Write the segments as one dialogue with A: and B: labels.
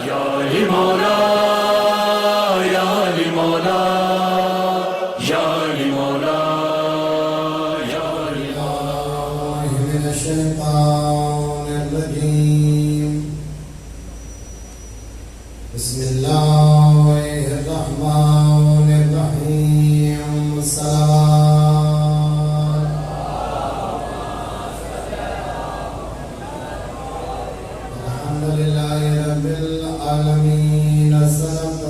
A: یا علی مولا یا علی مولا یا علی مولا یا علی مولا
B: من الشیطان الرجیم بسم اللہ الرحمن الرحیم الحمدللہ رب العالمین الصلاة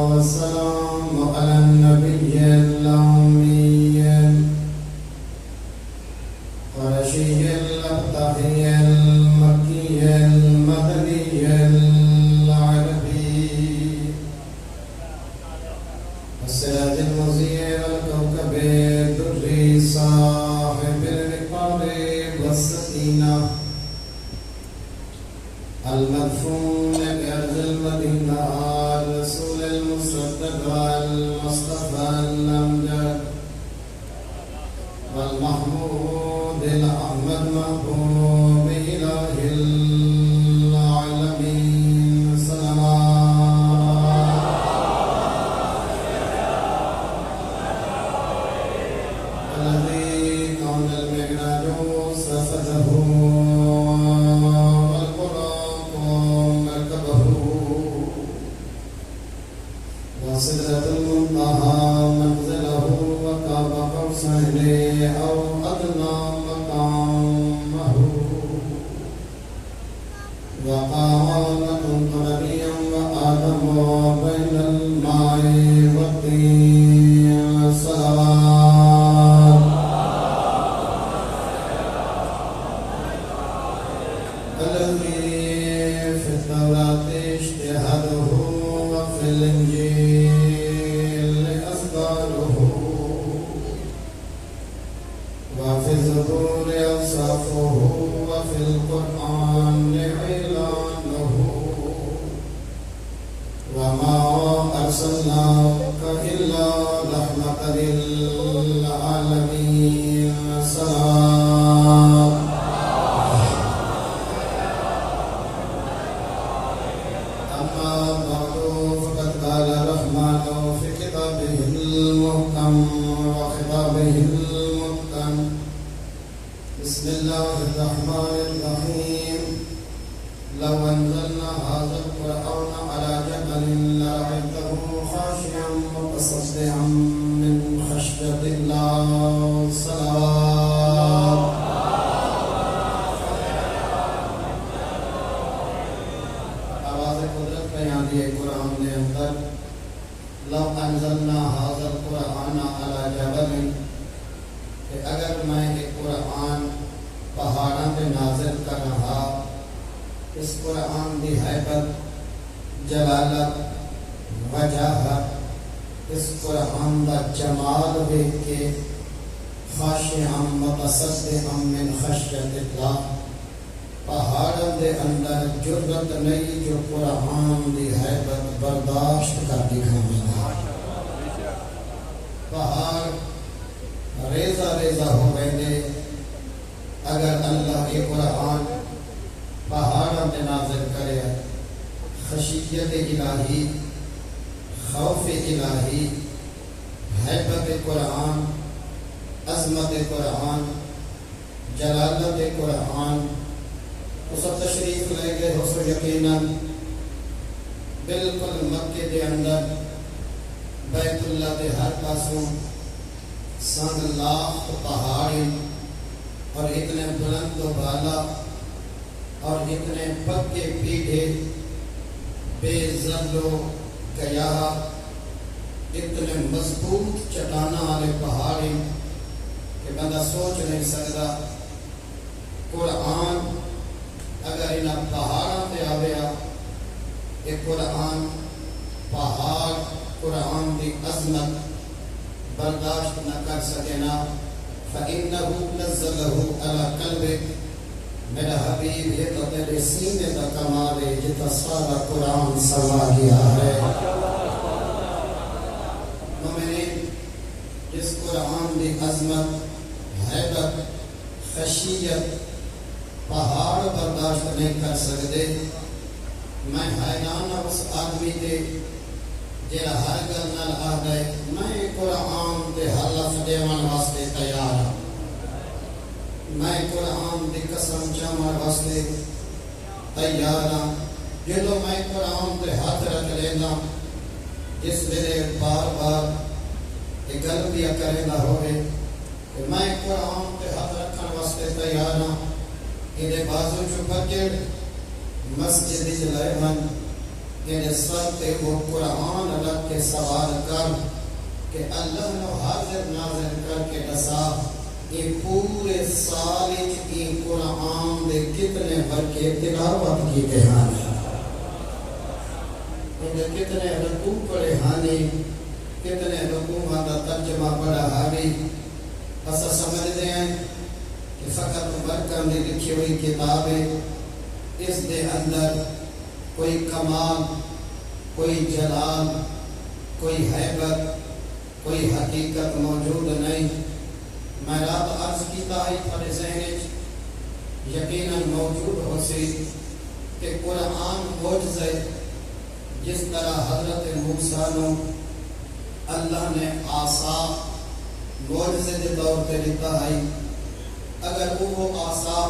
B: والسلام علی النبی الأمی قرشی الابتحی المکی المدنی العربی السراج المضيء والكوكب الدري صاحب الرقاب والسكينة المدفون بأرض المدينة الرسول المصدق المصطفى الأمجد والمحمود الأحمد محبوب إله العالمين الذي كان المعراج صفته والبراق مركبه وسدرة المنتهى منزله وقاب قوسين أو أدنى مقامه وقال كنت نبيا وآدم بين الماء والطين صلوات الذي في التوراة اجتهاده وفي الإنجيل أسباره وفي الزبور أوصافه وفي القرآن إعلانه وما أرسلناك إلا رحمة للعالمين صلوات أما بعد فقد قال الرحمن في كتابه المحكم وخطابه المتقن بسم الله الرحمن الرحيم لو أنزلنا هذا القرآن على جبل لرأيته خاشعا متصدعا من خشية الله صلوات آواز قدرت بیان یہ قرآن دے اندر لو انزلنا هذا القرآن على جبل کہ اگر میں یہ قرآن پہاڑاں پہ نازل کر رہا اس قرآن دی حیبت جلالت وجاہت اس قرآن دا جمال دیکھ کے خاشعا متصدعا من خشیت اللہ پہاڑوں دے اندر جرأت نہیں جو قرآن دی حیبت برداشت کر دکھانا پہاڑ ریزہ ریزہ ہو گئے اگر اللہ کے قرآن پہاڑوں پہ نازل کرے خشیت الہی خوف الہی حیبت قرآن عظمت قرآن جلالت قرآن تو سب تشریف لے گئے ہو سو یقیناً بالکل مکے دے اندر بیت اللہ دے ہر پاسوں سنگ لاکھ پہاڑی اور اتنے بلند و بالا اور اتنے پکے پیڑھے بے زل و گیاہ اتنے مضبوط چٹانہ والے پہاڑی کہ بندہ سوچ نہیں سکتا قرآن اگر انہاں پہاڑاں تے آویا کہ قرآن پہاڑ قرآن دی عظمت برداشت نہ کر سکے نا فَإِنَّهُ نَزَّلَهُ عَلَى قَلْبِكَ میرا حبیب یہ تو تیرے سینے کا کمال ہے جتا سارا قرآن سما گیا ہے مومنین جس قرآن دی عظمت حیبت خشیت پہاڑ برداشت نہیں کر سکتے میں حیران ہوں اس آدمی تے جڑا ہر گل نال آکھدا ہے میں قرآن دے حلف دیون واسطے تیار ہوں، میں قرآن دی قسم چاون واسطے تیار ہوں۔ جدوں میں قرآن تے ہاتھ رکھ لینا جس ویلے بار بار یہ گل بھی کرنا ہوئے کہ میں قرآن تے ہاتھ رکھن واسطے تیار ہوں، یہ بازو چو پکڑ مسجد لائے من یہ سر تے وہ قرآن رکھ کے سوال کر کہ اللہ نے حاضر ناظر کر کے دسا یہ پورے سال کی قرآن دے کتنے برکے تلاوت کی کہانی کتنے رکوع پڑھے ہانی کتنے رکوع کا ترجمہ پڑھا ہانی بس سمجھتے ہیں کہ فقط برکم نے لکھی ہوئی کتابیں اس دے اندر کوئی کمال کوئی جلال کوئی حیبت کوئی حقیقت موجود نہیں۔ میں رات عرض کیتا ہے تھوڑے ذہن یقیناً موجود ہو سی کہ قرآن معجزے جس طرح حضرت موسیٰ نو اللہ نے عصا معجزے دے طور پہ دیتا ہے، اگر وہ عصا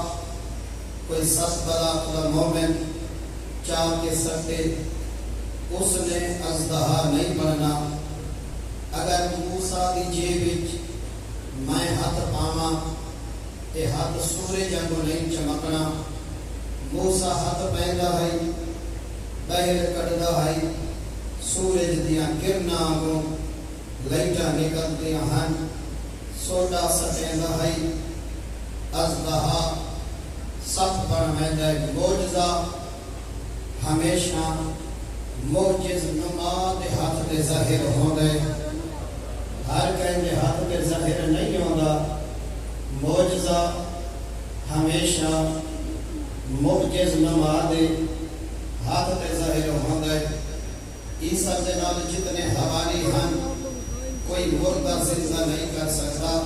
B: کوئی 7 بلاغ مومن چاہ کے سکتے اس نے اژدہا نہیں بننا۔ اگر موسیٰ دی جیب وچ میں ہاتھ پاواں تے ہاتھ سورج کو نہیں چمکنا، موسیٰ ہاتھ پیندا ہے باہر کڑدا ہے سورج دیاں کرناں کو لائٹاں نکلدیاں ہن، سوڈا سٹیندا ہے اژدہا سخت بن ویندا ہے۔ معجزہ ہمیشہ معجز نما دے ہاتھ دے ظاہر ہوندے، ہر کہیں دے ہاتھ دے ظاہر نہیں ہوندا۔ معجزہ ہمیشہ معجز نما دے ہاتھ دے ظاہر ہوندے۔ عیسیٰ دے نال جتنے حوالی ہن کوئی مردہ زندہ نہیں کر سکتا،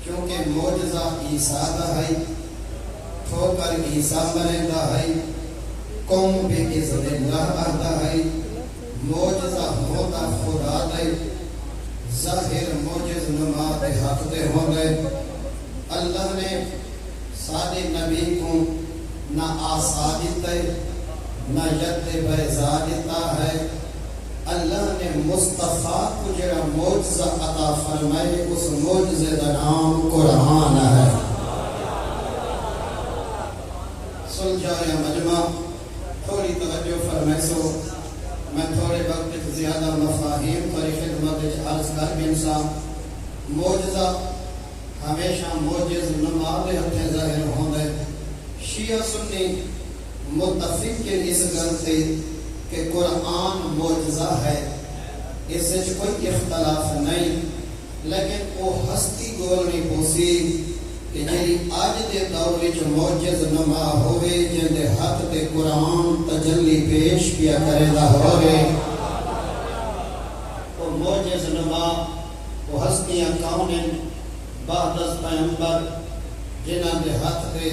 B: کیونکہ معجزہ عیسیٰ دا ہے، ٹھوکر عیسیٰ مریندا ہے، قوم بھی اذن اللہ آتا ہے۔ معجزہ ہوتا خدا دے، ظاہر معجز نما دے ہاتھ دے ہوندے۔ اللہ نے سارے نبی کو نہ عصا دیتا ہے نہ ید بیضا دیتا ہے۔ اللہ نے مصطفیٰ کو جڑا معجزہ عطا فرمائے اس معجزے کا نام قرآن ہے۔ سلجھایا مجمع تھوڑی توجہ فرمائے سو، میں تھوڑے وقت زیادہ مفاہیم پر خدمت عرض کر بھی انسان۔ معجزہ ہمیشہ معجز نما دے ہتھے ظاہر ہوندے۔ شیعہ سنی متفق کے اس گل سے کہ قرآن معجزہ ہے، اس سے کوئی اختلاف نہیں، لیکن وہ ہستی گول نہیں پوسی کہ جی آج دے دور وچ معجز نما ہوئے جن دے ہاتھ تے قرآن تجلی پیش کیا کرے دا ہوئے، وہ معجز نما وہ ہستیاں کون ہیں؟ بعد از پیغمبر جنہاں دے ہاتھ تے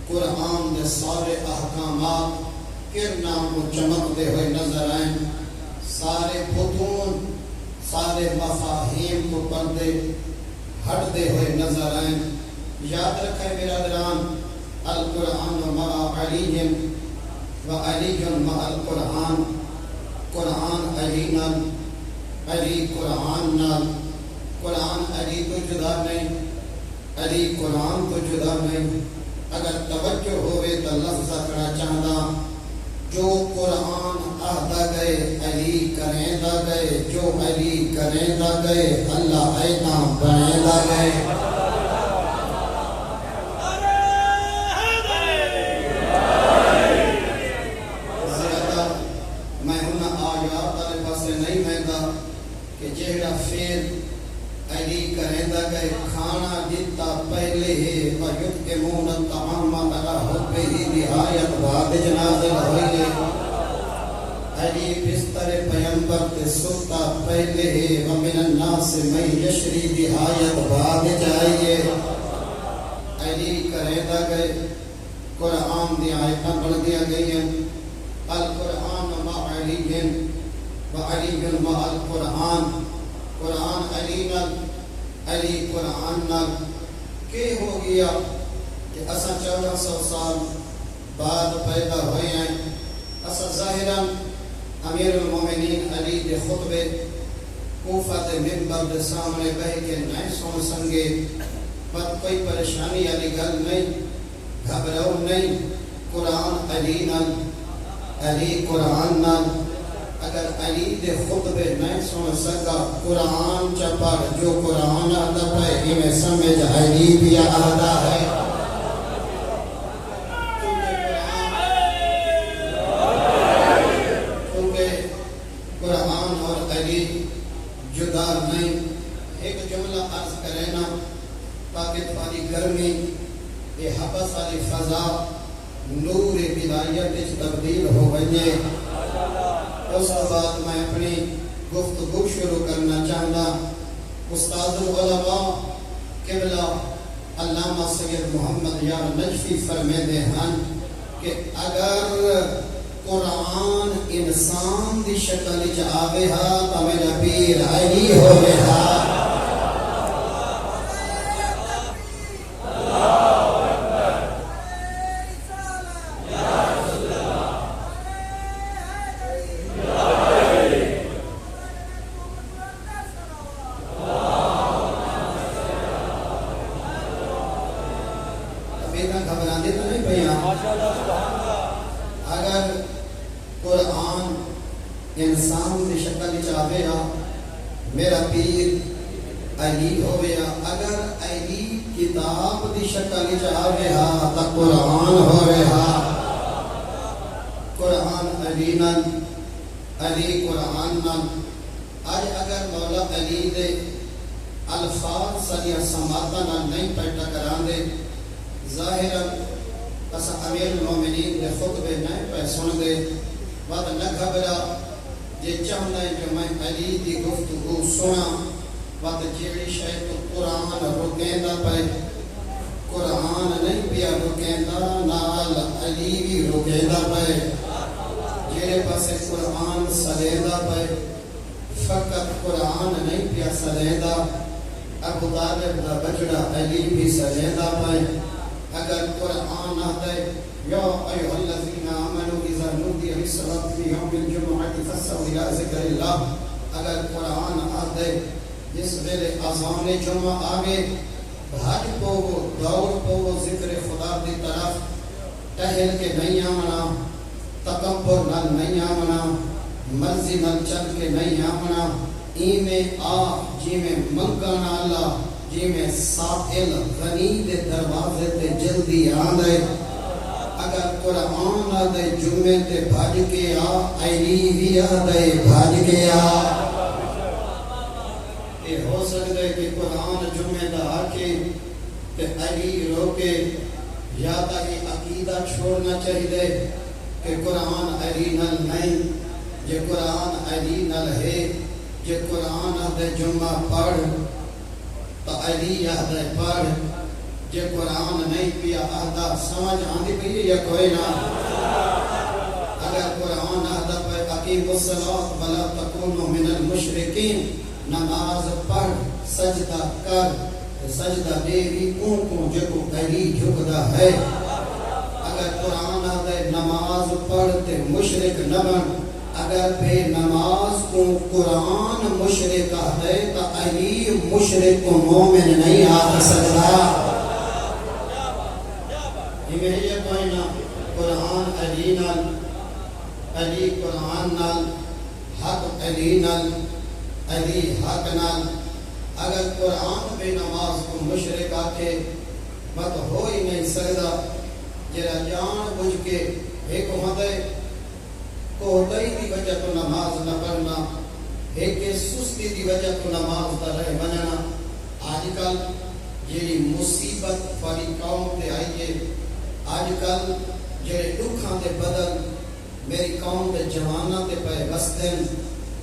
B: قرآن دے سارے احکامات کرنا کو چمکتے ہوئے نظر آئیں، سارے فتون سارے مفاہیم کو پردے ہٹتے ہوئے نظر آئیں۔ یاد رکھیں برادران، القرآن مع علی و علی مع القرآن، قرآن علی نال، علی قرآن نال، قرآن علی تو جدا نہیں، علی قرآن تو جدا نہیں۔ اگر توجہ ہوئے تو لفظ کرنا چاہنا، جو قرآن آہدا گئے علی کریں دا گئے، جو علی کریں دا گئے اللہ اینا بنیں دا گئے۔ زیادہ میں انہاں آیات والے پاسے نہیں مہنگا کہ جہڑا فیر علی کریں دا گئے کھانا دیتا پہلے ہے وَيُطْعِمُونَ الطَّعَامَ عَلَىٰ حُبِّهِ نہایت بعد جنازل ہوئے، علی بستر پیمبر تے ستا پہلے ہے وَمِنَ النَّاسِ مَن يَشْرِي نہایت بعد جائیے۔ علی کریں دا گئے، قرآن دی آیتاں بڑھ دیا گئی ہیں، القرآن مع علی و علی مع القرآن، قرآن علی نال علی قرآن نال کہ ہو گیا کہ اساں 1400 سال بعد پیدا ہوئے ہیں۔ اساں ظاہراً امیر المومنین علی دے خطبے کوفہ دے منبر دے سامنے بہ کے نہیں سن سنگے، بس کوئی پریشانی والی گل نہیں، گھبراؤ نہیں، قرآن علی نال علی قرآن نال اگر علی دے خطبے نہیں سن سکا قرآن چا پڑھ جو قرآن آدھا پہ انہیں سمجھ علی بھی آدھا ہے۔ کیونکہ قرآن اور علی جدا نہیں۔ ایک جملہ عرض کرے نا تاکہ تھوڑی گرمی یہ حبس والی فضا نور ولایت وچ تبدیل ہو گئی۔ اس کے بعد میں اپنی گفتگو شروع کرنا چاہتا۔ استاد العلماء قبلہ علامہ سید محمد یار نجفی فرمیندے ہیں کہ اگر قرآن انسان دی شکل وچ آوے ہا تو میرا پیر علی ہوے ہا۔ گھبرانے تو نہیں پہ اگر قرآن انسان کی شکل چاہے ہا میرا پیر علی ہوئے ہا، اگر علی کتاب کی شکل چاہے ہا تو قرآن ہوئے ہا۔ قرآن علی نال علی قرآن نال آج اگر مولا علی دے الفاظ سڑیا سماعتاں نال نہیں پیٹا کران دے ظاہراً اسا امیر المومنین دے خطبے نہیں پہ سن دے بات نہ گھبرا جے چاہنا ہے کہ میں علی دی گفتگو سنا بات جیڑی شاید تو قرآن رکیندہ پہ قرآن نہیں پیا رکیندہ نال علی بھی رکیندہ پہ جیڑے پاسے قرآن سلیدہ پہ فقط قرآن نہیں پیا سلیدہ ابو طالب دا بچڑا علی بھی سلیدہ پہ اگر قرآن آدھے یا ایوہ الذین آمنوا اذا نودی للصلاۃ فی یوم الجمعۃ فاسعوا الی ذکر اللہ، اگر قرآن آدھے جس ویلے اذان جمعہ آگے بھاج پو دوڑ پو ذکر خدا دی طرف ٹہل کے نہیں آمنا، تکبر نال نہیں آمنا، مرضی نال چل کے نہیں آمنا، میں آ جی میں منگن اللہ جی میں سائل غنی دے دروازے تے جلدی آندے۔ اگر قرآن آدھے جمعے تے بھاج کے آ علی بھی آدھے بھاج کے آ۔ یہ ہو سکتا ہے کہ قرآن جمعے دا آکے کہ علی روکے یا تا یہ عقیدہ چھوڑنا چاہیے کہ قرآن علی نال نہیں، یہ قرآن علی نال ہے، یہ قرآن آدھے جمعہ پڑھ تو علی آدھے پڑھ، یہ قرآن نہیں پیا آدھا سمجھ آندھی پئی یا کوئی نہ۔ اگر قرآن آدھا پہ اقیم الصلاۃ ولا تکونوا من المشرکین، نماز پڑھ سجدہ کر، سجدہ دے بھی کو جگو علی جھکدا ہے۔ اگر قرآن آدھے نماز پڑھتے مشرک نہ بن، اگر بے نماز کو قرآن مشرک ہے تو علی مشرک کو مومن نہیں آ سکتا۔ یہ کوئی نہ قرآن علی نال علی قرآن نال حق علی نال علی حق نال، اگر قرآن بے نماز کو مشرک آکے مت ہو ہی نہیں سکتا۔ جرا جان بجھ کے ایک ہوتے کوتاہی دی وجہ تو نماز نہ پڑھنا، ایک سستی دی وجہ تو نماز نہ رہ بننا۔ آج کل یہ مصیبت والی قوم تے آئیے، آج کل جڑے دکھاں دے بدل میری قوم دے جواناں تے پے بستن،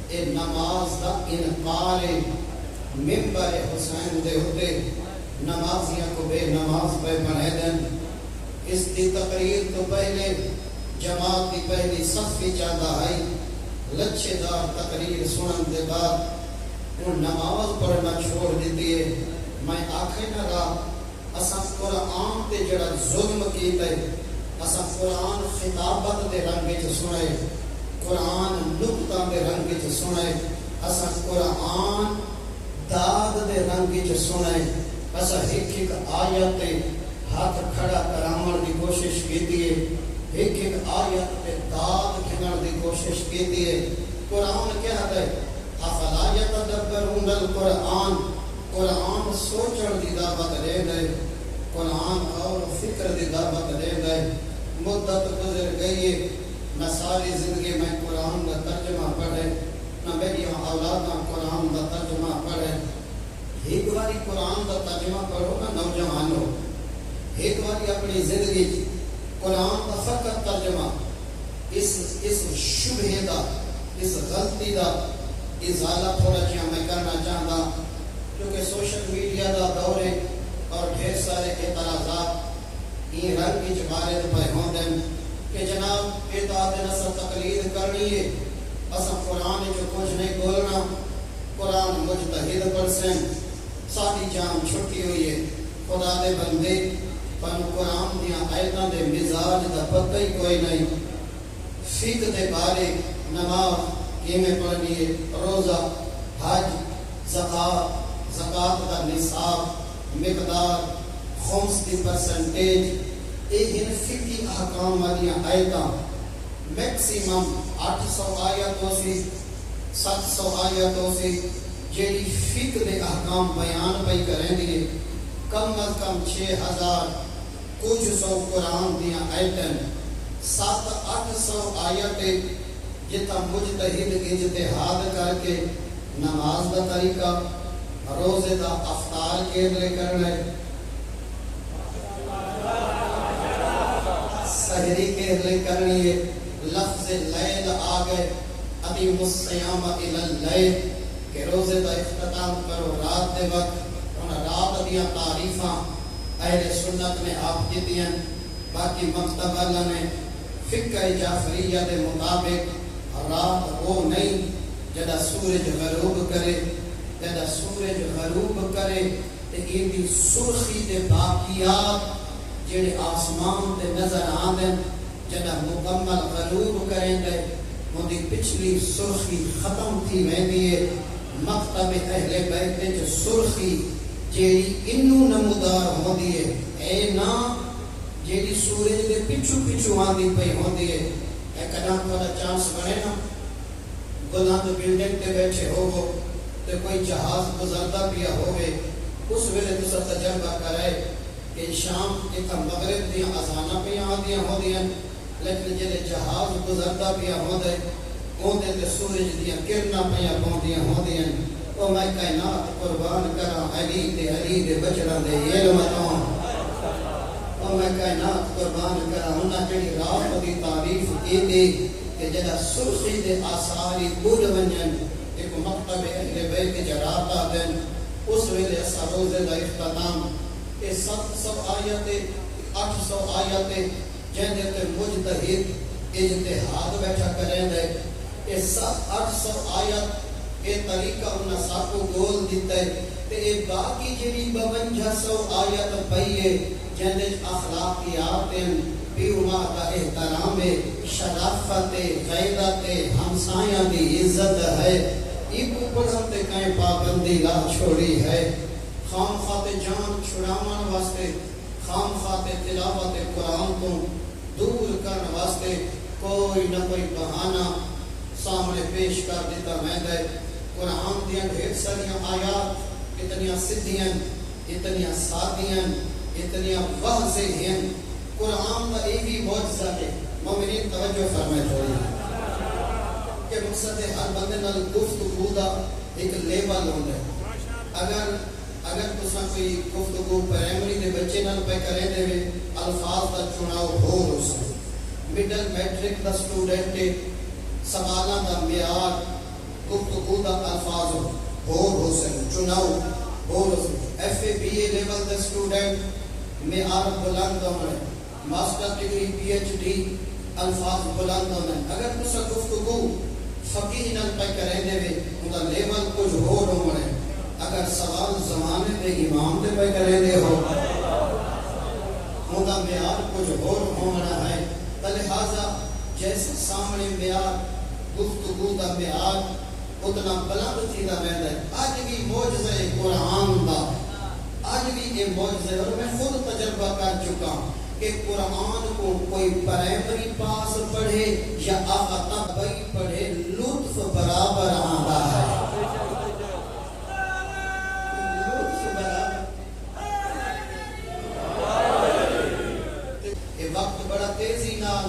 B: اے نماز دا انکار منبر حسین دے ہوتے نمازیاں کو بے نماز پہ بنے دن۔ اس دی تقریر تو پہلے جماعت کی پہلی صفی چاہتا ہے لچھے دار تقریر سنن دے بعد ان نماز پڑھنا چھوڑ دیتی ہے. میں آکھے نہ رہا اساں قرآن تے جڑا ظلم کیتا ہے اساں قرآن خطابت دے رنگ وچ سنے, قرآن نقطہ دے رنگ وچ سنے, اساں قرآن داد دے رنگ وچ سنے, اساں ایک ایک آیت تے ہاتھ کھڑا کرامن دی کوشش کیتی ہے, ایک ایک آیت تے داد کھنن دی کوشش کیتی ہے. قرآن کیا ہے افلا یتدبرون القرآن, قرآن سوچن دی دعوت دے گئے, قرآن اور فکر دی دعوت دے گئے. مدت گزر گئی ہے نہ ساری زندگی میں قرآن کا ترجمہ پڑھے نہ میری اولاداں قرآن کا ترجمہ پڑھے. ایک باری قرآن کا ترجمہ پڑھو نا نوجوانوں, ایک باری اپنی زندگی قرآن کا فقط ترجمہ اس شبہ دا اس غلطی دا ازالہ تھوڑا جہاں میں کرنا چاہتا, کیونکہ سوشل میڈیا دا دور ہے اور ڈھیر سارے اعتراضات یہ رنگ کی جبارے پہ ہوندے کہ جناب اطاعت نصر تقلید کرنی ہے, اساں قرآن جو کچھ نہیں بولنا, قرآن مجتہد پرسن, ساری جان چھٹی ہوئی ہے. خدا دے بندے پن قرآن دیا آیتاں دے مزاج دا پتہ ہی کوئی نہیں, فقہ دے بارے نماز کیمیں پڑھنی ہے, روزہ, حج, زکاة دا نصاب, مقدار, خمس دی پرسنٹیج, ایہن فقہی احکام والی آیتاں میکسیمم 800 آیتوں سے 700 آیتوں سے جیڑی فقہ دے احکام بیان پہ کریں دیئے, کم از کم 6000 کچھ سو قرآن دیا آیتیں, 700-800 آیتیں جتا مجتہد اجتہاد کر کے نماز دا طریقہ, روزے دا افطار کے لئے کرنے, سحری کے لئے کرنی ہے. لفظ لیل آگئے ادیم السیام الی اللیل کہ روزے دا اختتام کرو رات دے وقت. رات دیا تعریفاں اہل سنت نے آپ کی دیا, باقی مکتب اللہ نے فقہ جعفریہ دے مطابق رات وہ نہیں جدہ سورج غروب کرے, جدہ سورج غروب کرے تے ان دی سرخی دے باقیات جڑے آسمان دے نظر آندیں, جدہ مکمل غروب کریں دے ان دی پچھلی سرخی ختم تھی ویندی ہے. مکتب اہل بیت جو سرخی جیڑی انو نمودار ہوندی ہے, اے نا جیڑی سورج دے پچھو پچھو آندی پہ ہوندی ہے. ایک ادام تھوڑا چانس بنے نا بلند بلڈنگ تے بیٹھے ہوگو تے کوئی جہاز گزرتا پیا ہوئے, اس ویلے تو سب تجربہ کرے کہ شام ایک مغرب دیا آزانہ پہ آندیاں ہوندیاں, لیکن جلے جہاز گزرتا پیا ہوندے ہوندے تے سورج دیا کرنا پیا ہوندیاں ہوندیاں. او میں کائنات قربان کرا علی دے بچڑا دے علم تو, او میں کائنات قربان کرا انہاں جڑی رات دی تعریف کیتی کہ جڑا سرخی دے آثاری بول ونجن ایک مکتب اہل بیت جراتا دن. اس ویلے اسا روزے دا اختتام اے 700 آیتیں 800 آیتیں جہاں تے مجتہد اجتہاد بیٹھا کریں دے, اے 800 آیت اے طریقہ انہاں ساکو گول دیتا ہے تے اے باقی جڑی 5200 آیت پئیے جہاں اخلاقیات بیوما کا احترام, شرافت, غیرت, ہمسایاں دی عزت ہے, ایکو پڑھن تے کہیں پابندی لا چھوڑی ہے. خام خاتے جان چھڑاون واسطے, خام خاتے تلاوت قرآن کو دور کرن واسطے کوئی نہ کوئی بہانہ سامنے پیش کر دیتا میں دے. قرآن دیا ڈھیر ساریاں آیات اتنیاں سدھیاں, اتنیاں سادیاں, اتنیاں واضح ہیں. قرآن کا ایک ہی معجزہ ہے, مومنین توجہ فرمائے تھوڑی کہ مقصد ہر بندے نال گفتگو دا ایک لیول ہوندا ہے. اگر تساں کوئی گفتگو پرائمری دے بچے نال پہ کریں دے الفاظ دا چناؤ ہو سکے, مڈل میٹرک دا سٹوڈنٹ سوالاں دا معیار گفتگو دا الفاظ ہو سکے, چناؤ ہو سکے. F A B A level دے سٹوڈنٹ معیار بلند ہونے, master degree P H D الفاظ بلند ہونے اگر تسا گفتگو فقیہ نال پہ کریں دے وے اوندا لیول کچھ ہور ہونے اگر سوال زمانے دے امام دے پہ کریں دے ہو اوندا معیار کچھ ہور ہونا ہے لہذا جیسے سامنے معیار گفتگو دا معیار اتنا بلند تھیدا ویندا ہے اج بھی معجزہ قرآن دا آج بھی یہ معجزہ ہے اور میں خود تجربہ کر چکا ہوں کہ قرآن کو کوئی پرائمری پاس پڑھے یا آقا تبئی پڑھے لطف برابر آتا ہے لطف برابر یہ وقت بڑا تیزی نال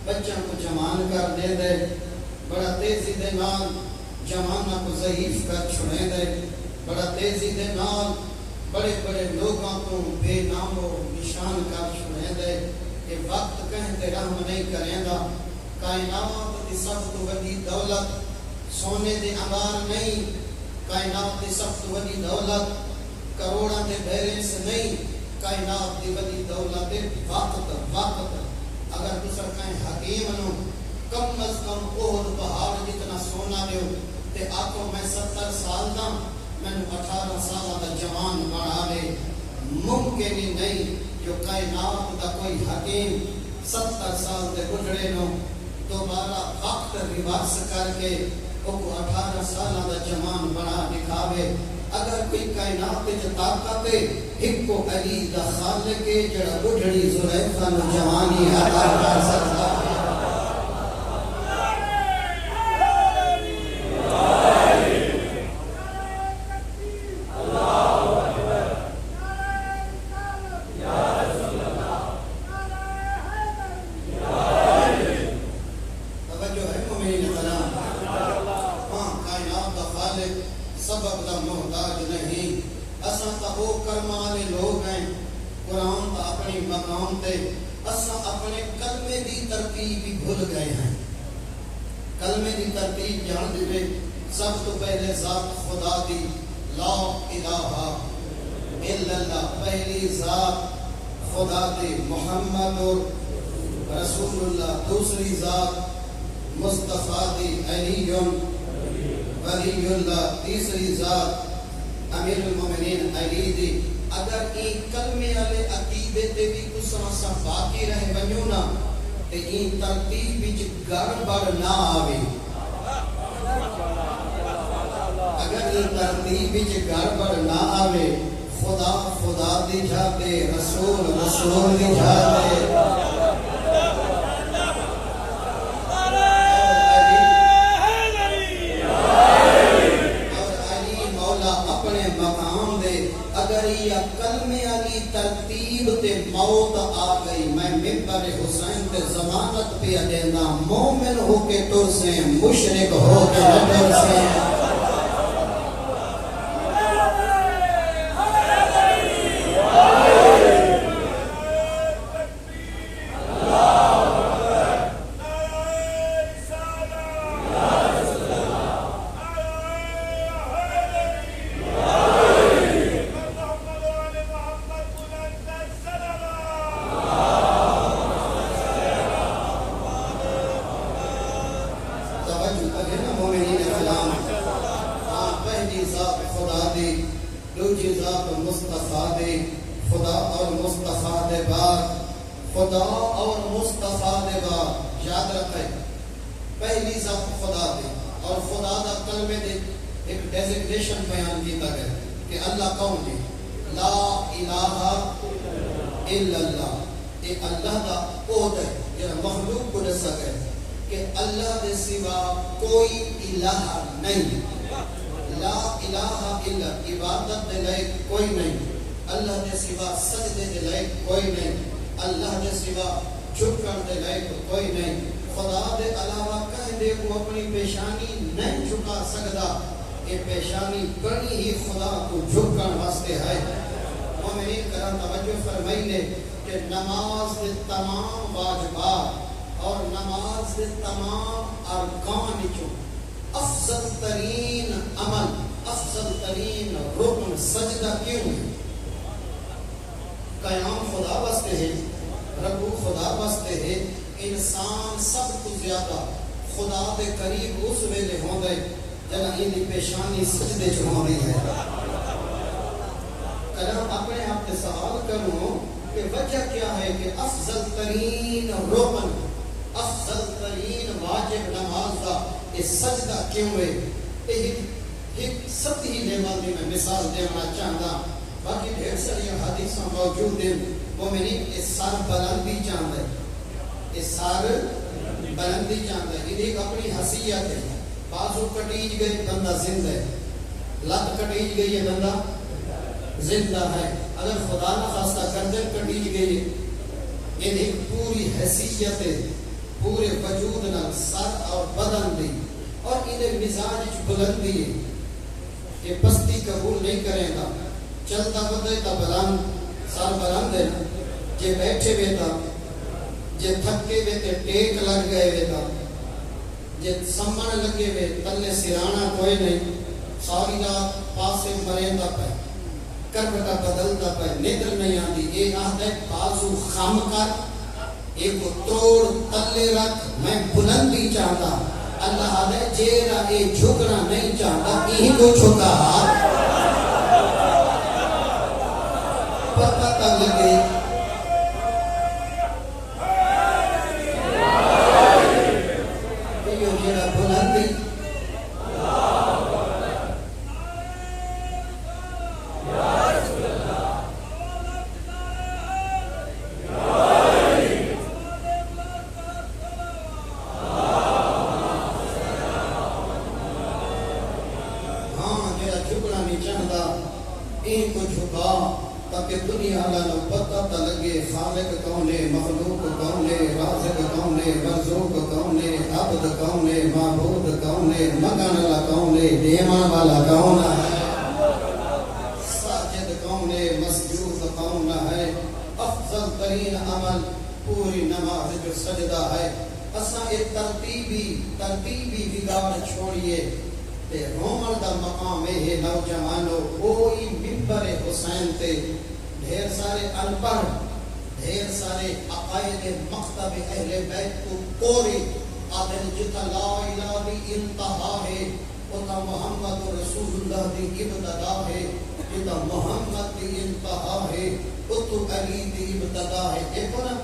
B: بچوں کو جوان کر دے دے بڑا تیزی دے نال جوانہ کو ضعیف کر چھوڑے دے بڑا تیزی دے نال بڑے بڑے لوگوں کو بے نام و نشان کر چھوڑے دے کہ وقت کہتے رحم نہیں کریں گا کائنات دی سب تو بڑی دولت سونے دے انبار نہیں کائنات دی سب تو بڑی دولت کروڑاں دے بیلنس نہیں کائنات دی بڑی دولت وقت اگر دوسرا کہیں حکیم نو کم از کم احد پہاڑ جتنا سونا دیو تے آکو میں 70 سال دا میں 18 سال دا جوان بنا لے ممکن ہی نہیں جو کائنات دا کوئی حکیم 70 سال دے گزرے نو دوبارہ وقت ریورس کر کے کو 18 سال دا جوان بنا دکھاوے اگر کوئی کائنات تے طاقت ایک کو علی دا خالق جڑا بڈھڑی زلیخا نو جوانی عطا کر سکتا ہے کلمے دی ترتیب جان دے سب تو پہلے ذات خدا دی لا الہ الا اللہ پہلی ذات خدا دی محمد رسول اللہ دوسری ذات مصطفیٰ دی علی ولی اللہ تیسری ذات امیر المومنین علی دی اگر این کلمے والے عقیدے تے بھی کچھ سا باقی رہے ونجو نا تے این ترتیب وچ گڑبڑ نہ آوے اگر این ترتیب وچ گڑبڑ نہ آوے خدا خدا دی جاتے رسول رسول دی جاتے اور علی مولا اپنے مقام دے اگر یہ کلمے علی ترتیب تے موت آ گئی میں ممبر حسین تے ضمانت پہ دینا مومن ہو کے تر سے مشرک ہو کے نظر سے انسان سب تو زیادہ خدا دے قریب اس ویلے ہوندے جنا ان دی پیشانی سجدے چ ہو رہی ہے. کلام اپنے آپ سے سوال کروں کہ وجہ کیا ہے کہ افضل ترین رکن افضل ترین واجب نماز کا یہ سجدہ کیوں ہے؟ ایک سطحی لیول کی میں مثال دینا چاہتا. باقی ڈھیر ساری حدیثاں موجود ہیں. مومنین اس سار بلندی چاہتا ہے, اس سار بلندی چاہتا ہے. یہ ایک اپنی حیثیت ہے. بازو کٹیج گئی بندہ زندہ ہے, لت کٹیج گئی ہے بندہ زندہ ہے. اگر خدا نہ خواستہ گردن کٹیج گئی ہے, یہ ایک پوری حیثیت ہے, پورے وجود نہ سر اور بدن دی, اور انہیں مزاج بلندی ہے. یہ پستی قبول نہیں کرے گا. چلتا بدے تا بلند سر بلند ہے, جے بیٹھے ہوئے تا جے تھکے ہوئے تے ٹیک لگ گئے ہوئے تا جے سمن لگے ہوئے تلے سرانا کوئی نہیں, ساری رات پاسے مریندا پہ کربٹا بدلتا پہ نیدر نہیں آتی. یہ آتا ہے بازو خم کر, ایک توڑ تلے رکھ, میں بلندی چاہتا. اللہ آتا ہے جیرا اے جھکنا نہیں چاہتا یہی کو جھکا پتہ لگے. یہ جیرا بلندی تاکہ دنیا والا پتہ لگے خالق کون ہے, مخلوق کون ہے, رازق کون ہے, مرزوق کون ہے, عبد کون ہے, معبود کون ہے, منگن والا کون ہے, دیوان والا کون ہے, ساجد کون ہے, مسجود کون ہے. افضل ترین عمل پوری نماز جو سجدہ ہے. اساں ایک ترتیبی بگاڑ چھوڑیے تے رومن دا مقام ہے. نوجوانوں کوئی منبر حسین تے ڈھیر سارے انپڑھ, ڈھیر سارے عقائد مکتب اہل بیت کو کوری آدھے جتا لا الہ دی انتہا ہے, اتا محمد رسول اللہ دی ابتدا ہے, جتا محمد دی انتہا ہے, اتو علی دی ابتدا ہے. دیکھو نا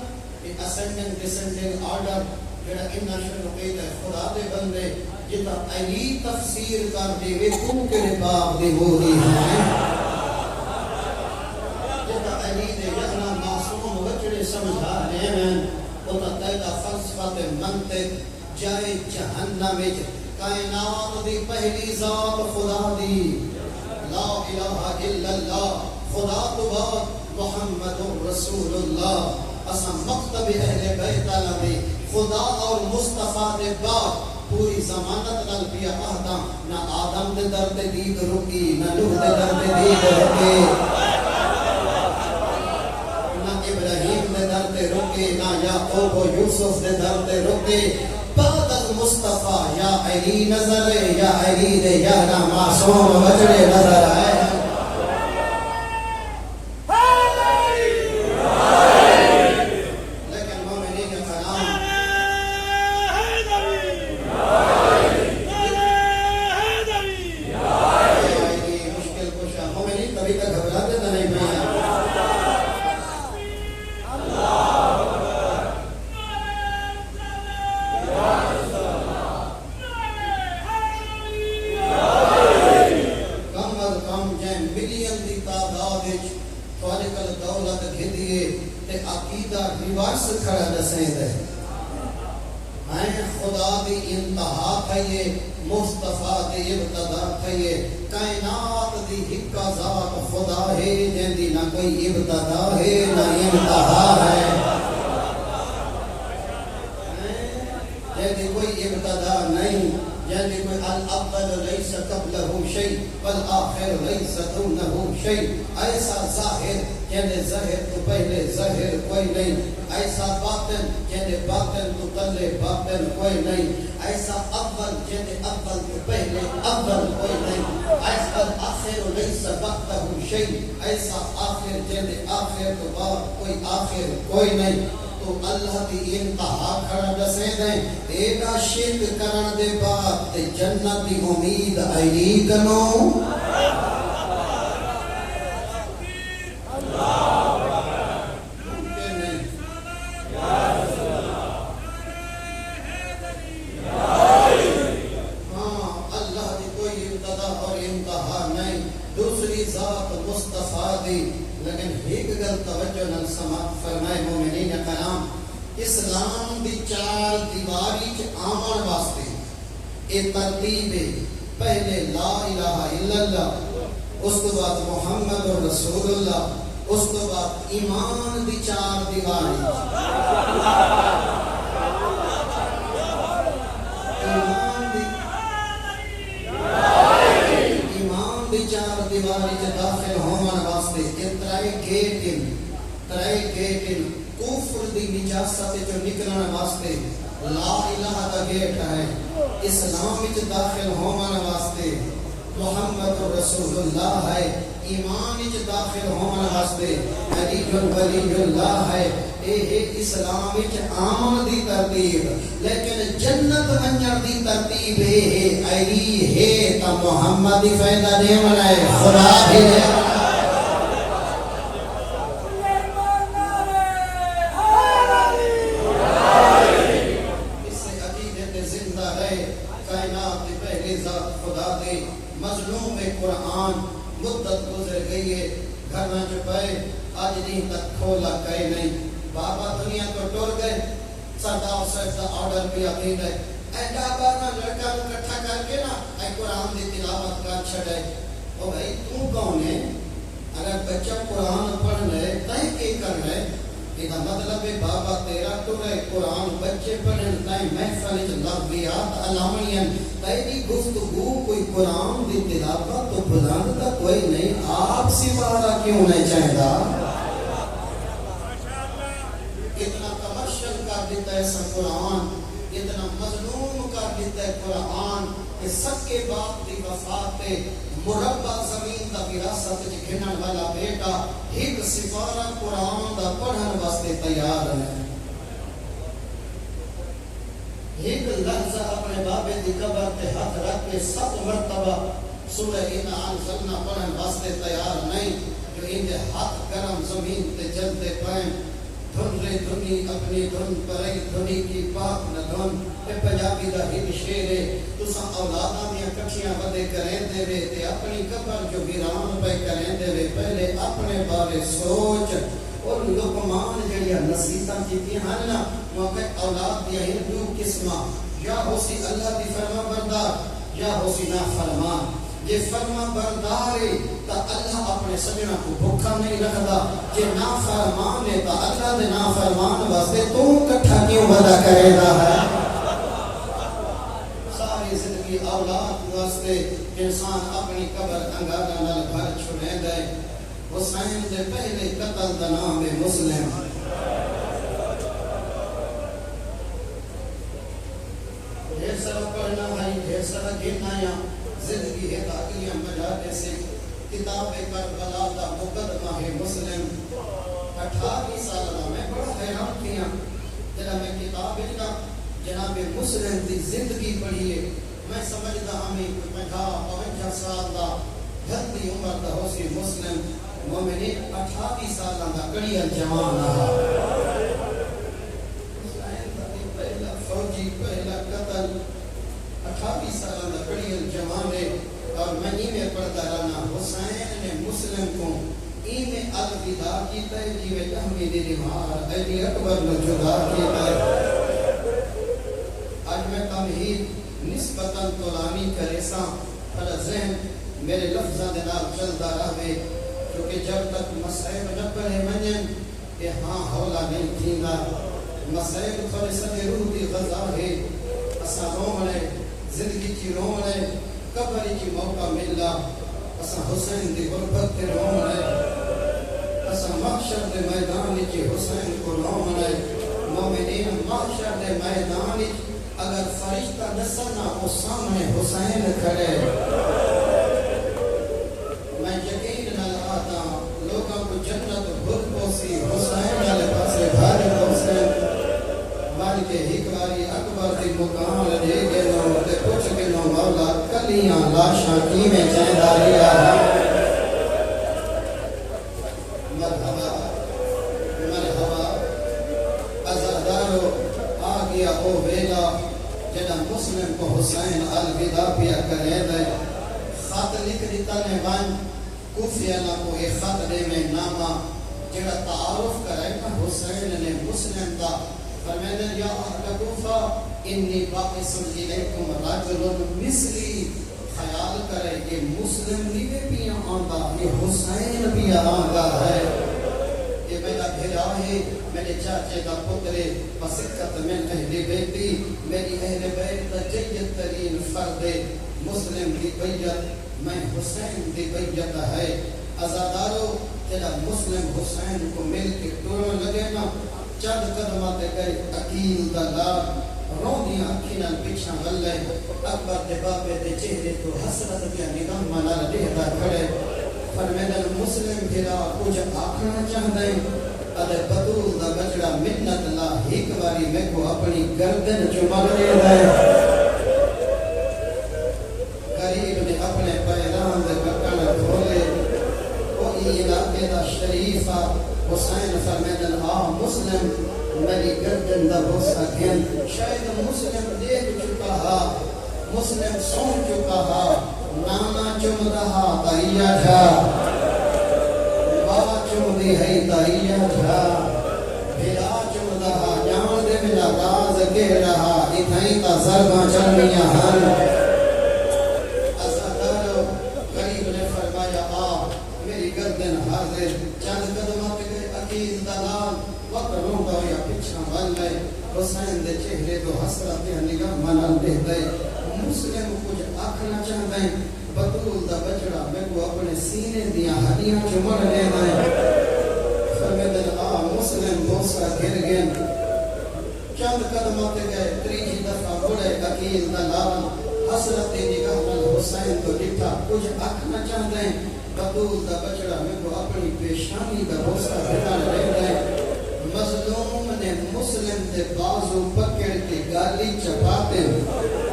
B: یہ اسینڈنگ ڈسینڈنگ آرڈر جڑا انہا شروع قید ہے خدا دے بندے جتا علی تفسیر کر دے وے تو کے باغ دے ہوئی ہیں, جتا علی دے یہاں معصوم بچڑے سمجھا لے ہیں, اتا قیدہ فلسفت منطق جائے جہنم وچ کائنات دی پہلی ذات خدا دی لا الہ الا اللہ, خدا تو بعد محمد رسول اللہ. اسا مکتب اہل بیت علیہ خدا اور مصطفیٰ دے بعد پوری ضمانت نال پیا آدم نہ آدم دے درد دید رکی, نہ نوح دے درد دید رکی, نہ ابراہیم دے درد رکی, نہ یعقوب و یوسف دے درد رکی. بعد المصطفیٰ یا علی نظر ہے, یا علی دے یا نا معصوم بچڑے نظر آئے. تو اللہ دی انتہا کھڑا دسے دیں ایڈا شرک کرن دے بعد تے جنت دی امید آئی کنو لیکن ایک گل توجہ نال سماعت فرمائے مومنین کرام اسلام دی چار دیواری چ آمن واسطے اے ترتیب ہے پہلے لا الہ الا اللہ اس کے بعد محمد رسول اللہ اس کے بعد ایمان دی چار دیواری چار دیواری سے داخل ہونے واسطے ترائے گیٹ کفر دی نجاست جو نکلنے واسطے لا الہ دا گیٹ ہے اسلام وچ داخل ہونے واسطے محمد رسول اللہ ہے ایمان وچ داخل ہونے واسطے علی ولی اللہ ہے اے اسلام وچ آمن دی ترتیب لیکن جنت ونجر دی ترتیب ہے تا محمد دی فائدہ دے منائے خدا بھی دے اس سے عقیدت زندہ ہے کائنات دی پہلی ذات خدا دے مظلوم قرآن مدت گزر گئی ہے گھر نہ چھپائے آج دن تک کھولا کہیں نہیں بابا دنیا کو ٹور گئے سردار صاحب کا آرڈر بھی عقید ہے ایڈا بارنا لڑکا اکٹھا کر کے نا اے قرآن دی تلاوت کر چھڑے او بھائی تو کون ہے اگر بچہ قرآن پڑھ لے تائیں کی کر لے یہ مطلب ہے بابا تیرا ٹورے قرآن بچے پڑھن تائیں محفل لغویات علامین تیری گفتگو کوئی قرآن دی تلاوت تو بلند کا کوئی نہیں آپ سوارا کیوں نہیں چاہتا اتنا کمرشل کر دیتا ہے سا قرآن اتنا مظلوم کر دیتا ہے قرآن کہ سب کے باپ دی وفات پہ مربع زمین دا وراثت گھنن والا بیٹا ایک سپارہ قرآن دا پڑھن واسطے تیار ہے ایک لحظہ اپنے بابے دی قبر تے ہاتھ رکھ کے 7 مرتبہ سورہ انا انزلنا پڑھن واسطے تیار نہیں جو ان دے ہاتھ گرم زمین تے جلتے پائیں دھن رے دھنی اپنی دھن پرئی دھنی کی پاک نہ دھن اے پنجابی دا ہی شعر ہے تساں اولاداں دیاں کٹھیاں ودے کریں دے وے تے اپنی قبر جو ویران پہ کریں دے وے پہلے اپنے بارے سوچ اور لقمان جڑیاں نصیحتاں کیتیاں ہن نا موقع اولاد دیاں ہندو قسماں یا ہو سی اللہ دی فرما بردار یا ہو سی نافرمان یہ فرما بردار ہے تا اللہ اپنے سجنہ کو بھوکا نہیں رکھدا یہ نافرمان ہے تا اللہ دے نافرمان واسطے تو کٹھا کیوں ودا کرے گا ہے ساری زندگی اولاد واسطے انسان اپنی قبر انگارہ نال بھر چھوڑے گئے حسین دے پہلے قتل دا نام ہے مسلم ڈھیر سارا پڑھنا ہے ڈھیر سارا گرنا یا زندگی ہے تاکیاں مجاتے سے کتاب کربلا دا مقدمہ ہے مسلم 18 سال میں بڑا حیران کیا جب میں کتاب کا جناب مسلم دی زندگی پڑھی ہے میں سمجھتا ہمیں 50 سال دا گھنٹی عمر دا ہو سی مسلم مومنین 18 سال دا کڑیا جوان رہا پہلا فوجی پہلا قتل 18 سال دا کڑیا جوان ہے اور میں میں پڑھتا رہنا حسین نے مسلم کو میں الوداع کیتا ہے جی میں تحمید نمار علی اکبر نے جدا کیتا ہے آج میں تمہید نسبتاً طولانی کرے سا پر ذہن میرے لفظاں دے نال چلتا رہے کیونکہ جب تک مسائب نہ پڑھے منن کہ ہاں ہولا نہیں تھیندا مسائب تھوڑے سنے روح دی غذا ہے اسا رونے زندگی کی رونے قبر کی موقع ملا اسا حسین دی غربت تے رونے اسا محشر دے میدان کی حسین کو رونے مومنین محشر دے میدان اگر فرشتہ نسلنا وہ سامنے حسین کھڑے میں یقین نہ لاتا لوگوں کو جنت بھر پوسی حسین والے پاسے بھر حسین بن کے ایک باری اکبر دی مکان لے کے نو تے پوچھ کے نو مولا کلیاں لاشاں کیویں چیندا رہیا مرحبا مرحبا عزادارو آ گیا او ویلا جڑا مسلم کو حسین الوداع پیا کرے دے خط لکھ دیتا نے ون کوفیہ نہ کو ایک خط دے میں نامہ جڑا تعارف کرے نا حسین نے مسلم دا فرمایا یا اہل کوفہ انی باعث الیکم رجل مثلی خیال کرے کہ مسلم نہیں پیا آندا یہ حسین پیا آندا ہے یہ میرا بھیڑا ہے میرے چاچے کا پترے بسکت میں اہل بیتی میری اہل بیت جید ترین فرد مسلم دی بیت میں حسین دی بیت ہے عزادارو جڑا مسلم حسین کو مل کے ٹورن لگے نا چند قدمات گئے عقیل دا لار روندیاں اکھیاں پیچھا غلے اکبر دے باپے دے چہرے تو حسرت دیا نگاہ مانا دیہدا کھڑے فرمیدن مسلم بھیرا کچھ آکھنا چاہدے ادھے بطول دا بچڑا منت لا ایک باری میں کو اپنی گردن چمر دے دے غریب نے اپنے پیران دے کٹن کھولے علاقے دا شریفہ حسین فرمیدن مسلم میری گردن دا بوسہ گھن شاید مسلم دیکھ چکا ہا مسلم سن چکا ہا نانا چم رہا تائیا جا بابا چم دی ہے تائیا جا بھیرا چم رہا جان دے ملا راز کے رہا اتھائی تا ضرباں چرمیاں ہن چند قدمات گئے عقیل دلال وقت روندا ہویا پچھا بن گئے حسین دے چہرے تو حسرت نگاہ منال دے دے مسلم کچھ آکھنا چاہدے بطول دا بچڑا میں کو اپنے سینے دیا ہڈیاں چمڑ لے دے فرمیدن مسلم بوسا گر گئے چند قدمات گئے تریجی دفعہ بڑے عقیل دلال حسرت نگاہ منال حسین تو ڈٹھا کچھ آکھنا چاہدے بطول دا بچڑا میں کو اپنی پیشانی دا بوسہ بھٹا لے گئے مظلوم نے مسلم دے بازو پکڑ کے گالی چپاتے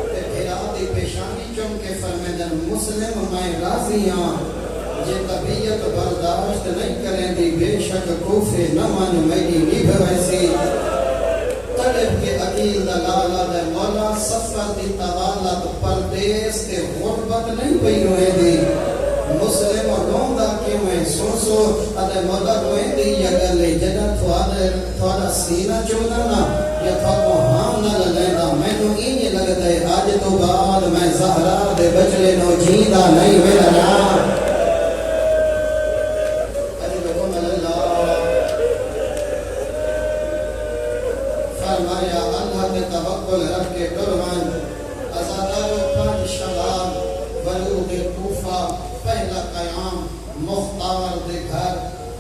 B: تے بھیرا دی پیشانی چم کے فرمیدن مسلم میں راضی ہاں جے طبیعت برداشت نہیں کریں دی بے شک کوفے نہ من میری نبھ ویسی طلب کے عقیل دا لالا دے مولا سفر دی طوالت پردیس تے غربت نہیں پئی روئے دی مسلم روندا کیوں ہے سو ادے مولا کوئی دی یگلے جڑا تھوڑا سینہ چونا نا یا تھوڑا ہاں نہ لیندا مینوں اینج لگدا ہے اج تو بعد میں زہرا دے بچڑے نو جیندا نہیں ملنا فرمایا اللہ تے توکل رکھ کے ڈرمان عزادارو پانچ شباب ولود کوفہ پہلا قیام مختار دے گھر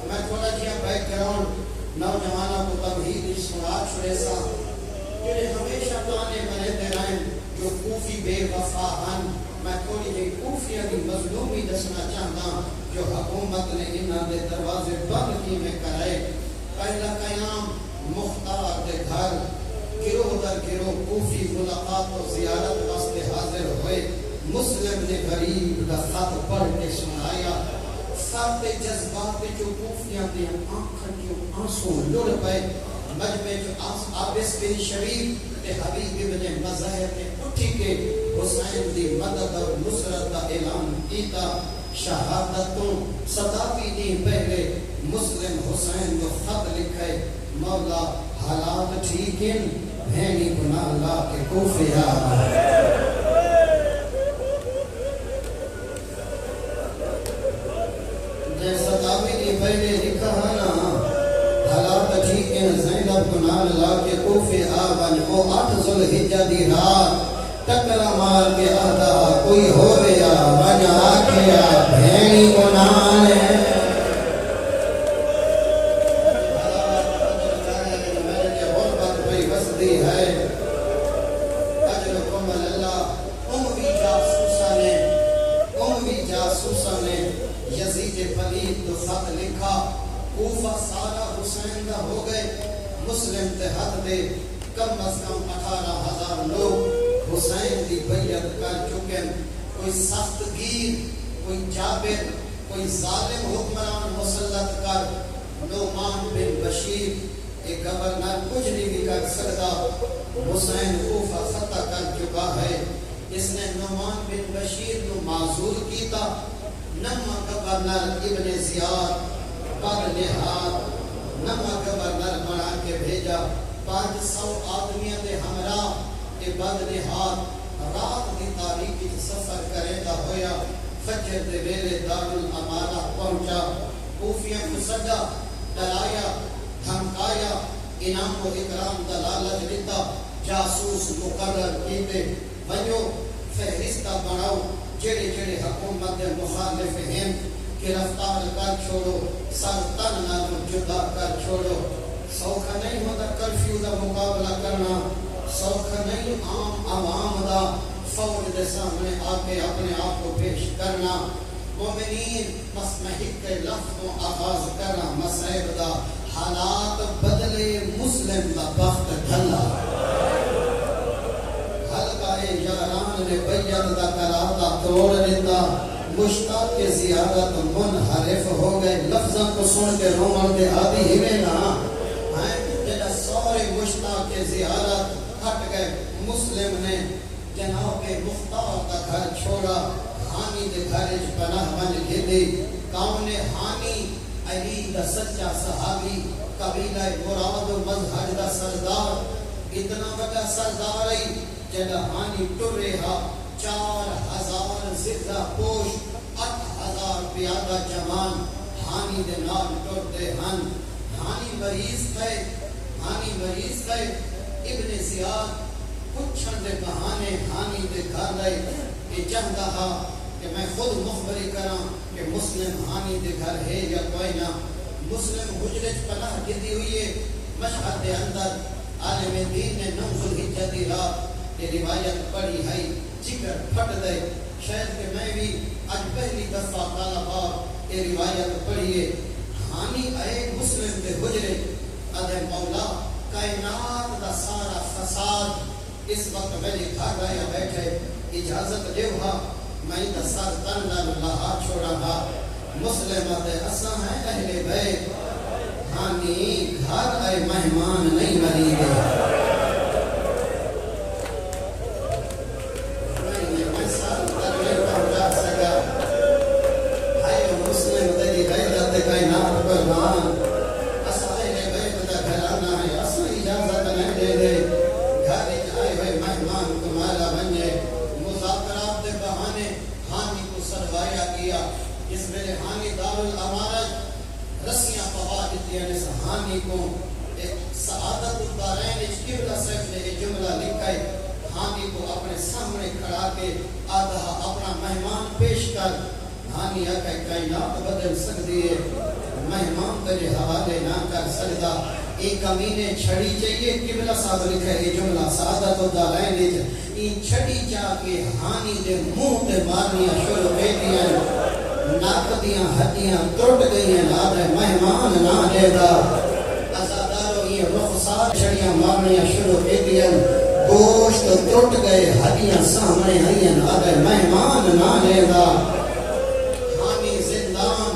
B: میں تھوڑا جیا بیک گراؤنڈ نوجوانوں کو تمہید سنا چھوڑے سا کہ ہمیشہ تانے بنے دے رہے جو کوفی بے وفا ہن میں تھوڑی جی کوفیہ کی مظلومی دسنا چاہتا جو حکومت نے انہاں دے دروازے بند کی میں کرائے پہلا قیام مختار دے گھر گروہ در گروہ کوفی ملاقات و زیارت واسطے حاضر ہوئے مسلم نے غریب کا خط پڑھ کے سنایا ساتھ جذبات جو کوفیاں دے آنکھن جو آنسو لڑ پئے مجمع جو عابس بن شریف تے حبیب ابن مظاہر نے اٹھی کے حسین دی مدد اور نصرت کا اعلان کیتا شہادتوں 27 دن پہلے مسلم حسین کو خط لکھے مولا حالات ٹھیک ہیں بھینی گناہ لا کے کوفیہ جیسا تعبیری پہلے لکھا ہے نا حالات ٹھیک ہیں زینب گناہ لا کے کوفے آبن او 8 ذوالحجہ دی رات ٹکرا مار کے آدھا کوئی ہو ریا بنا کے بھینی گناہ ہے مسلم تے ہاتھ دے کم از کم 18,000 لوگ حسین کی بیعت کر چکے. کوئی سخت گیر، کوئی جابر، کوئی ظالم حکمران مسلط کر نعمان بن بشیر ایک گورنر کچھ نہیں بھی کر سکتا. حسین کوفہ فتح کر چکا ہے. اس نے نعمان بن بشیر کو معذور کیتا. نما گورنر ابن زیاد بد نہاد نما گورنر بنا کے بھیجا. 500 آدمیاں دے ہمراہ کے بد نہاد رات کی تاریکی سفر کرے دا ہویا فجر دے ویلے دارالامارہ پہنچا. کوفیاں کو سجا ڈرایا دھمکایا انعام و اکرام دا لالچ دیتا. جاسوس مقرر کیتے بنو فہرستہ بناؤ جڑے جڑے حکومت مخالف ہیں گرفتار کر چھوڑو سر تن نال جدا کر چھوڑو. سوکھا نہیں ہوتا کرفیو دا مقابلہ کرنا. سوکھا نہیں عام عوام دا فوج دے سامنے آ کے اپنے آپ کو پیش کرنا. مومنین مسمحک کے لفظوں آغاز کرنا مسائب دا. حالات بدلے مسلم دا بخت ڈھلا. حلقہ یاران نے بیعت دا قرار توڑ دیتا. مشتاق کے زیادت منحرف ہو گئے. لفظوں کو سن کے رومن کے عادی ہی میں نہ جنہ سورے مشتاق کے زیارت ہٹ گئے. مسلم نے جناب مختار کا گھر چھوڑا. ہانی دے گھر پناہ بن گئی. کون ہانی علی دا سچا صحابی قبیلہ مراد و مذہب دا سردار. اتنا بڑا سردار ہے جنہ ہانی ٹر رہا. 4,000 زدہ پوش 8,000 پیادہ جوان ہانی دے نال ٹرتے ہن. ہانی مریض تھے. ہانی مریض تھے. ابن زیاد پوچھن دے بہانے ہانی دے گھر لائے. یہ چاہتا تھا کہ میں خود مخبری کراں کہ مسلم ہانی دے گھر ہے یا کوئی نہ. مسلم حجرت پناہ گدی ہوئی ہے. مشہد دے اندر عالم دین نے 9 ذوالحجہ دی رات یہ روایت پڑھی ہے. جگر پھٹ دے. شاید کہ میں بھی آج پہلی دفعہ طالبات یہ روایت پڑھیے. ہانی ایک مسلم کے حجرے ادھے مولا کائنات دا سارا فساد اس وقت میرے گھر رہے بیٹھے اجازت دے ہوا میں دا سر تن اللہ چھوڑا گا. مسلم دے اساں ہیں اہل بیت. ہانی گھر آئے مہمان نہیں مری دے. سعادت الدارین قبلہ صاحب نے یہ جملہ لکھا ہے. ہانی کو اپنے سامنے کھڑا کے آدھا اپنا مہمان پیش کر. ہانی آکے کائنات بدل سکتی ہے مہمان تجھے حوالے نہ کر سکتا. ایک کمینے چھڑی چاہیے. قبلہ صاحب لکھا ہے یہ جملہ سعادت الدارین این چھڑی چاہ کے ہانی دے منہ تے مارنیاں شروع کر دیا. ناک دیاں ہڈیاں ٹوٹ گئی ہیں. آدھے مہمان نہ دے دا. رخسار چھڑیاں مارنیاں شروع کر دیا. گوشت ٹوٹ گئے ہڈیاں سامنے آئیں. آدھے مہمان نہ دے دا. ہانی زندان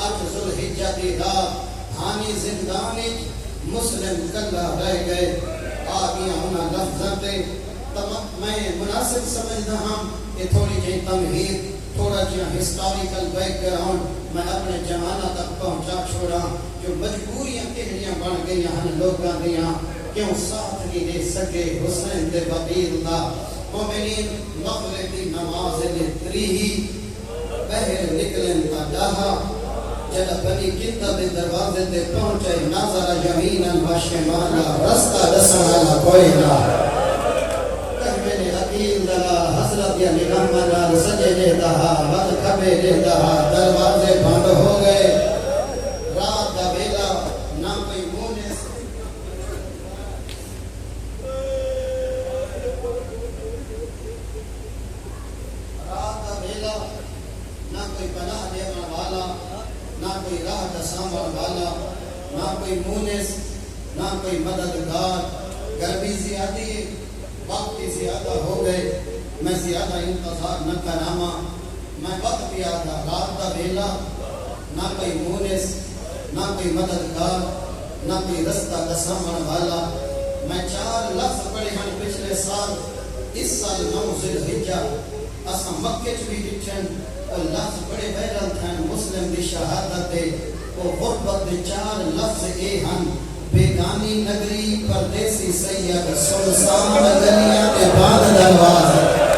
B: 8 ذوالحجہ دی رات. ہانی زندان مسلم کلا رہ گئے. آگیا ہونا لفظاں تے میں مناسب سمجھتا ہوں کہ تھوڑی جی تمہید تھوڑا جی ہسٹوریکل بیک گراؤنڈ میں اپنے زمانہ تک پہنچا چھوڑا. جو مجبوریاں کہنیاں بن گئی ہیں لوگاں دیاں کیوں ساتھ نہیں دے سکے حسین دے بقیر دا. مومنین مغرب کی نماز تریہی بہر نکلن کا ڈاہا. جب بنی کنتہ دے دروازے تے پہنچے نظر یمیناً و شمالا رستہ دسانا کوئی نہ. کہمیں عقیل دلا حضرت یا نگمنا سجے دے دہا ود کبے دے دہا. دروازے بند ہو گئے. رات دا بیلا نہ کوئی مونس رات دا بیلا نہ کوئی پناہ دینا والا نہ کوئی راہ کا سامان والا نہ کوئی مونس نہ کوئی مددگار گرمی زیادہ وقت زیادہ ہو گئے میں زیادہ انتظار نہ کراما میں وقت بھی آدھا رات کا ویلا نہ کوئی مونس نہ کوئی مددگار نہ کوئی رستہ دسامن والا میں 4 لفظ پڑھے ہیں پچھلے سال اس سال 9 ذوالحجہ اساں مکے چ بھی ڈٹھن اور لفظ بڑے بیرل تھے مسلم دی شہادت دے وہ غربت دے 4 لفظ اے ہن بیگانی نگری پردیسی سید سنسان گلیاں تے بند دروازے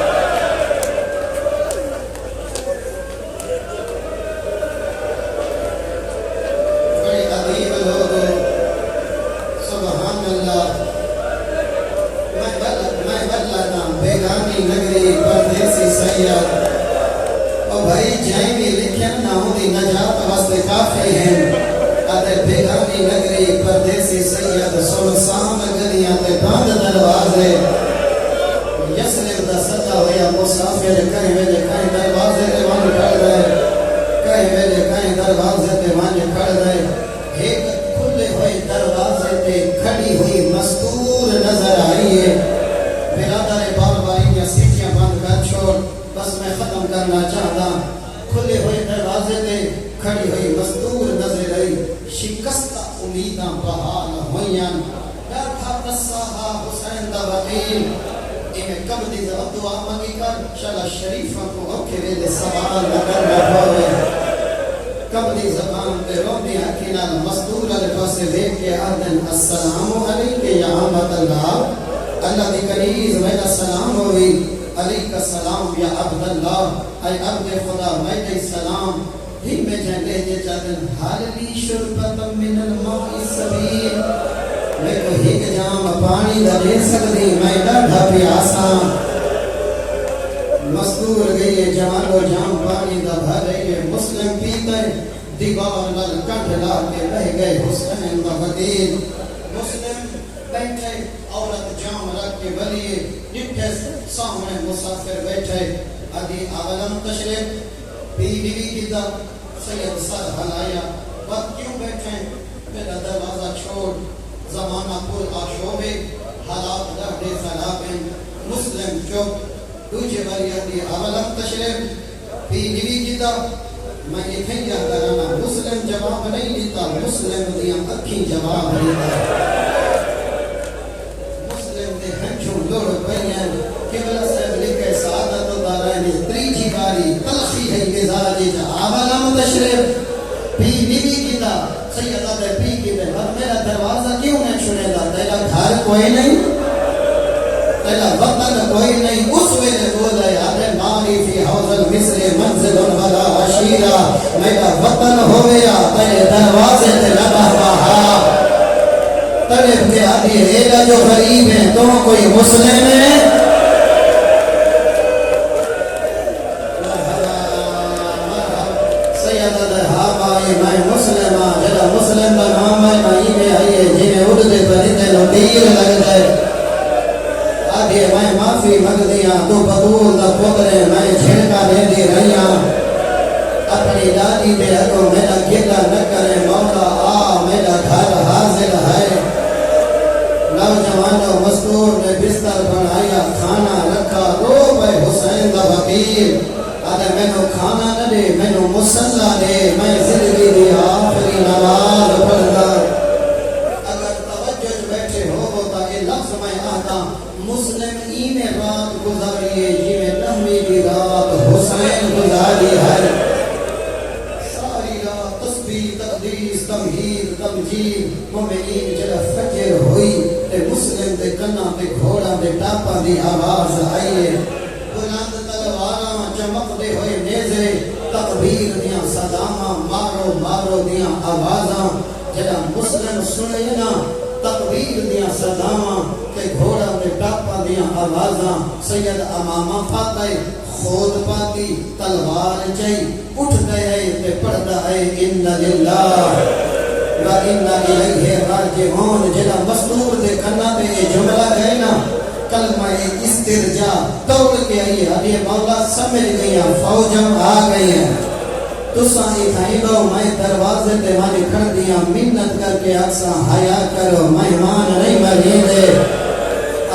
B: منت کر کے اکثر حیا کرو مہمان نہیں بنی دے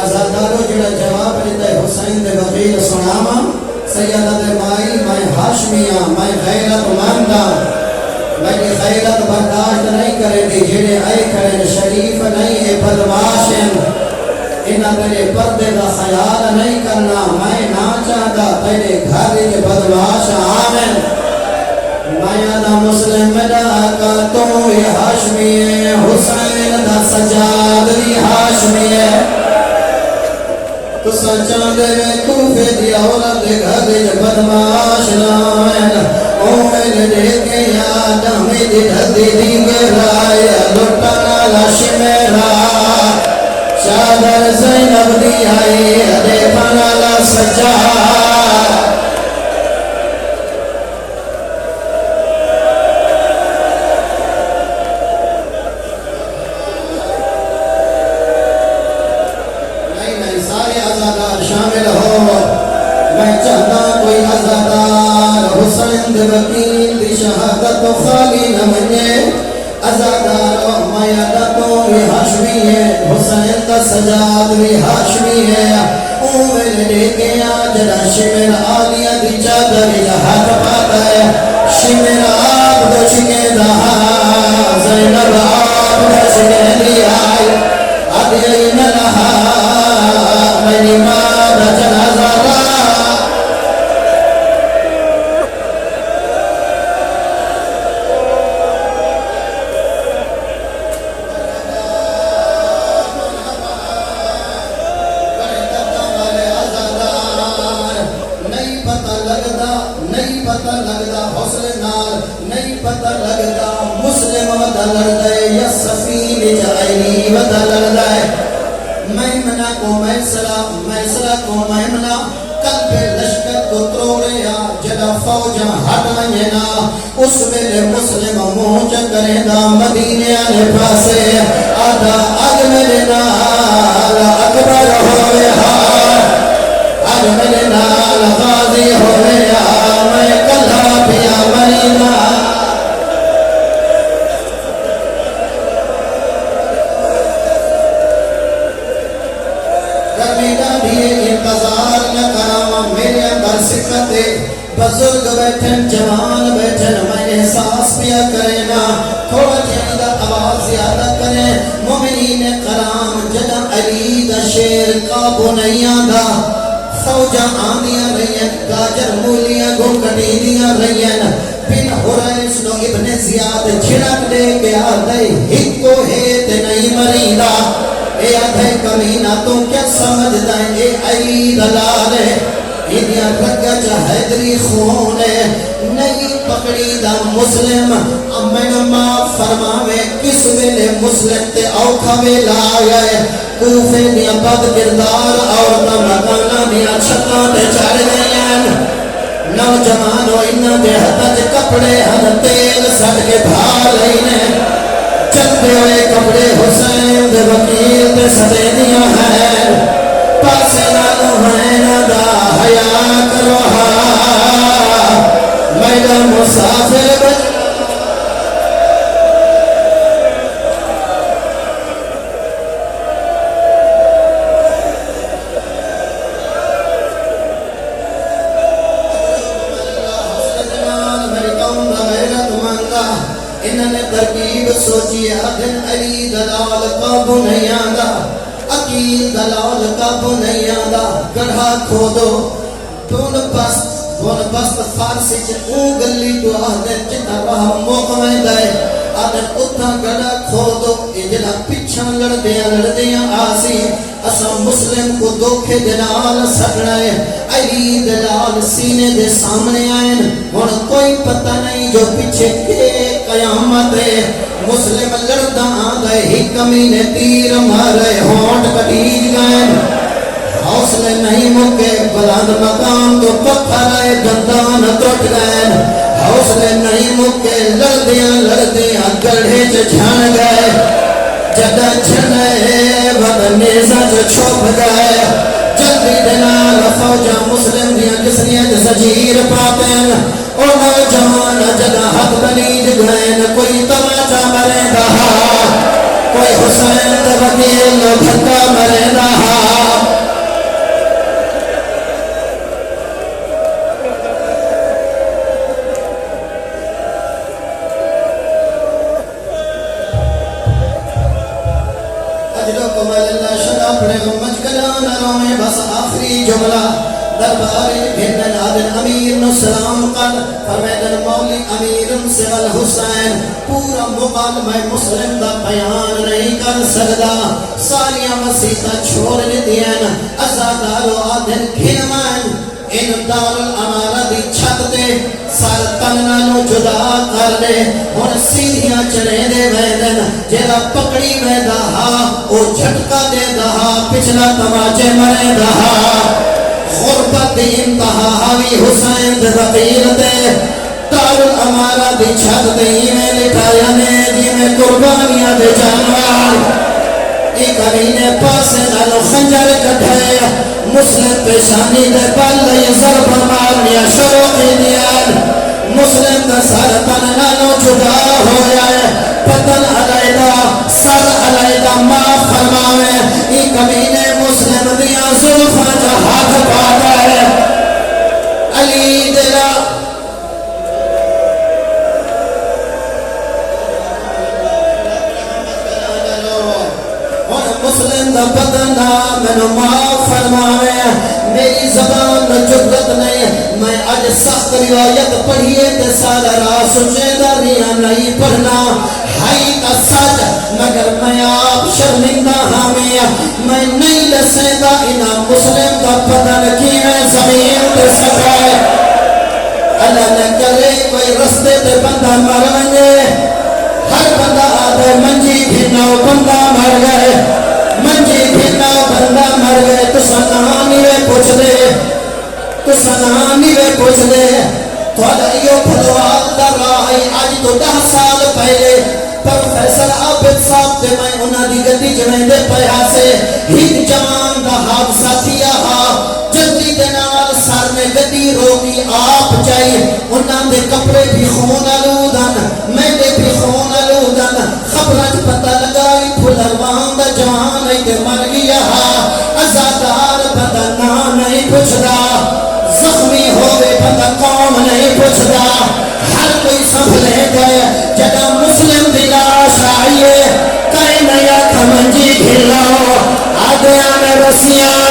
B: ازادارو جڑا جواب دیتا ہے حسین دے وکیل سناما سیدہ دے مائی میں ہاشمیاں میں غیرت ماندہ میری غیرت برداشت نہیں کرے دی جڑے آئے کھڑے شریف نہیں ہے بدماشن انہاں میرے پردے دا خیال نہیں کرنا میں نہ چاہتا تیرے گھر کے بدماش آمین میں دا مسلم دا آقا تو یہ ہاشمی ہے حسین دا سجاد بھی ہاشمی ہے تو سچان دے میں کوفے دی اولاد دے گھر دے بدماش نامین اومن دے کے یاد ہمیں دی دھدی دینگے رائے لٹانا لاشی میرا چادر زینب دی آئی دے پانا سجاد شامل ہو میں چاہتا کوئی ازادار حسین دے وکیل دی شہادت خالی نہ منے ازادار میادہ تو یہ ہاشمی ہے حسین کا سجاد بھی ہاشمی ہے اومن دے کے آج دا شمر آلیہ دی چادر ہاتھ پاتا ہے شمر آپ دو چکے دہا زینب آپ دو چکے دی آئی ادھین لہا میری ماں دا جنازہ دا نہیں پتہ لگدا حوصلے نال نہیں پتہ لگدا مسلم ودا لڑدا ہے یا سفین جائلی ودا لڑدا ہے میمنہ کو میسرہ کو میمنہ قلب لشکر کو تروڑیا جدا فوجہ ہٹ ونجنا اس ویلے مسلم موج کرے دا مدینہ نے پاسے آدھا اگ میرے نال اکبر ہوئے اگ میرے نال غازی ہوئے میں کلھا پیا مرینا انتظار نہ کراما میرے اندر سکتے بزرگ بیٹھن جوان بیٹھن میں احساس پیا کرنا تھوڑا جہاں آواز زیادہ کریں مومنین کرام جدا علی دا شیر قابو نہیں آدھا فوجہ آنیاں رہین گاجر مولیاں گھنکٹی دیاں رہین بن حریس نو ابن زیاد جھڑک دے کے آدھے ہکو ہے تے نہیں مریدہ اے آدھے کمینہ تو کیا سمجھ دائیں اے علی دلال ہے انیا رگا جا حیدری خون ہے نہیں پکڑی دا مسلم امین ماں فرماوے کس ویلے مسلم تے اوکھا ویلا آیا ہے کوفے دیا بد کردار عورتہ مکانہ دیا چھتاں تے چڑھ گئی ہیں نوجوانوں انہاں دے ہتھاں تے کپڑے ہن تیل سٹ کے بھا لینے چلتے ہوئے کپڑے حسین دے وکیل دے سٹے دیا ہیں پاسے نالو ہیں ندا حیاء کرو میرا مسافر بچ انہوں نے ترکیب سوچی آدھن علی دلال قابو نہیں آدھا عقیل دلال قابو نہیں آدھا گڑھا کھودو بون بست فارسی چے اون گلی تو آدھن جتا رہا موقعیں دائے آدھن اتھا گڑھا کھودو اجلا پچھا لڑدیاں آسی اسا مسلم کو دھوکے دلال سکڑائے علی دلال سینے دے سامنے آئیں اور کوئی پتہ نہیں جو پیچھے کے قیامت ہے مسلم لڑدا آگئے ہی کمینے تیر مارے ہونٹ کٹیج گئے حوصلے نہیں مکے بلند مقام تو پتھر آئے دندان ٹوٹ گئے حوصلے نہیں مکے لڑدیاں گڑھے چھان گئے جدہ چھنے بدنیزہ جو چھوپ گئے جلدی دنال فوجہ مسلم دیا جسنیاں سجیر پاتے ہیں او نوجوان جدہ حق بنید گئے کوئی تماچا مرے دہا کوئی حسین وکیل بھکا مرے دہا میں اللہ شدا پڑے غمج کلان روئے بس آخری جملہ دربار بھیدن آدن امیر نو سلام قد فرمیدن مولی امیر سے الحسین پورا مقالمہ مسلم دا بیان نہیں کر سکتا سالیاں مسیحہ چھوڑ دیئن ازادارو آدن گھنمان ان دار الامارہ دی چھت دے سار تننا نو جدا کر دے ہن سیدھیاں چلے دے ویدن جیڑا پکڑی میں دہا او جھٹکا دے دہا پچھلا تماچے مرے دہا غربت دی انتہا حاوی حسین دے وقیر دے دار الامارہ دی چھت دے میں لٹایا نے جی میں قربانیاں دے جانوار ایک امینے پاسے نالو خنجر کٹھے مسلم پیشانی دے پلے ضرب مارنیا شروع کی دیان مسلم کا سر تن نالو جدا ہویا ہے پتن علیدہ سر علیدہ معاف فرماوے ایک امینے مسلم دیا ظلفہ جا ہاتھ پاتا ہے علی دلا مسلم دا بدنا میں معاف فرماوے میری زبان دا جرت نہیں میں آج سخت روایت پڑھیے تے سال راہ سچے داریاں نہیں پڑھنا ہائی کا سچ مگر میں آپ شرمندہ ہمیں میں نہیں لسیدہ انہا مسلم دا بدن کی میں زمین تے سکائے اللہ نے کرے کوئی رستے تے بندہ مر گئے ہر بندہ آدھے منجی گھناؤ بندہ مر گئے منجی گھنا بندہ مر گئے تو سنانی وے پوچھ دے تو سنانی وے پوچھ دے تو علیہ پھلوات در رہی آج تو 10 سال پہلے پروفیسر عابد صاحب دے میں انہا دی گدی جمعے دے پہا سے ہی جوان دا حادثہ دیا جلدی دنال سار میں گدی روکی آپ چاہیے انہا دے کپڑے بھی خون آلودن میں دے بھی خون آلودن خبرت پتہ لگائی پھلوان دا جوان ایتے مر گیا ازادار بدنا نہیں پوچھدا زخمی ہوئے بندہ قوم نہیں پوچھدا ہر کوئی سنبھلے گئے جدا مسلم دلاش آئیے کئی نیا کھمنجی گھلاؤ آدھے آنے رسیاں